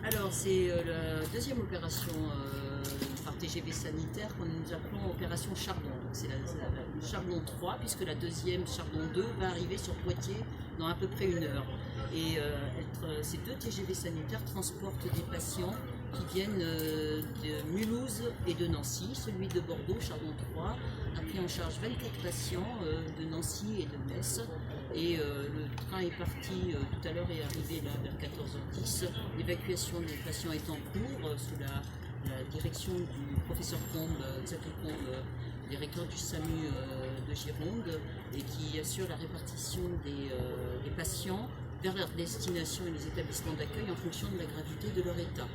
Alors, c'est la deuxième opération par TGV sanitaire que nous appelons opération Chardon. Donc, c'est la Chardon 3, puisque la deuxième Chardon 2 va arriver sur Poitiers dans à peu près 1 heure. Et ces deux TGV sanitaires transportent des patients qui viennent de Mulhouse et de Nancy. Celui de Bordeaux, Chardon 3, a pris en charge 24 patients de Nancy et de Metz. Et le train est parti tout à l'heure et est arrivé là vers 14h10. L'évacuation des patients est en cours sous la direction du professeur Combe, Xavier Combe, directeur du SAMU de Gironde, et qui assure la répartition des patients vers leur destination et les établissements d'accueil en fonction de la gravité de leur état.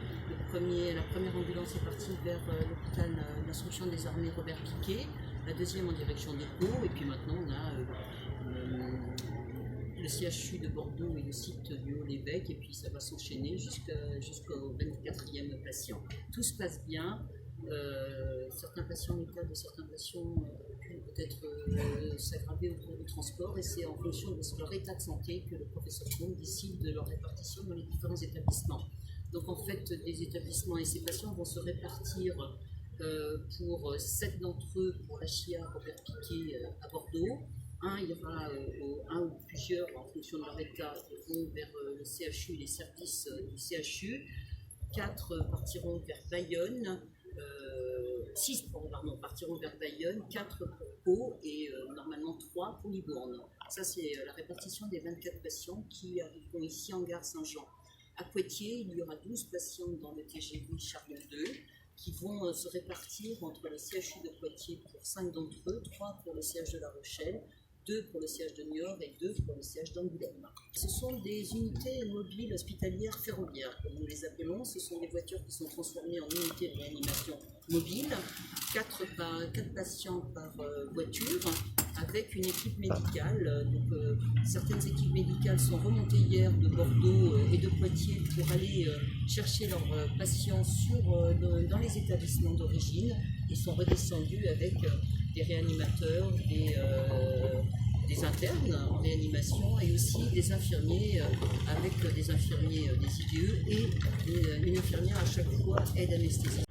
La première ambulance est partie vers l'hôpital d'instruction des armées Robert Picquet, la deuxième en direction de Pau, et puis maintenant on a le CHU de Bordeaux et le site du Haut-l'Évêque, et puis ça va s'enchaîner jusqu'au 24e patient. Tout se passe bien. L'état de certains patients peut-être s'aggraver au cours du transport, et c'est en fonction de leur état de santé que le professeur Combe décide de leur répartition dans les différents établissements. Donc en fait, des établissements et ces patients vont se répartir pour 7 d'entre eux pour la chia Robert Picquet à Bordeaux. Il y aura un ou plusieurs en fonction de leur état qui vont vers le CHU et les services du CHU. 4 partiront vers Bayonne. 6 partiront vers Bayonne, 4 pour Pau et normalement 3 pour Libourne. Ça, c'est la répartition des 24 patients qui arriveront ici en gare Saint-Jean. À Poitiers, il y aura 12 patients dans le TGV Chardon 2 qui vont se répartir entre le CHU de Poitiers pour 5 d'entre eux, 3 pour le CH de La Rochelle, 2 pour le siège de Niort et 2 pour le siège d'Angoulême. Ce sont des unités mobiles hospitalières ferroviaires, comme nous les appelons. Ce sont des voitures qui sont transformées en unités de réanimation mobile, 4 patients par voiture, avec une équipe médicale. Certaines équipes médicales sont remontées hier de Bordeaux et de Poitiers pour aller chercher leurs patients dans les établissements d'origine. Ils sont redescendus avec des réanimateurs, des internes en réanimation, et aussi des infirmiers avec des infirmiers des IDE et une infirmière à chaque fois aide anesthésie.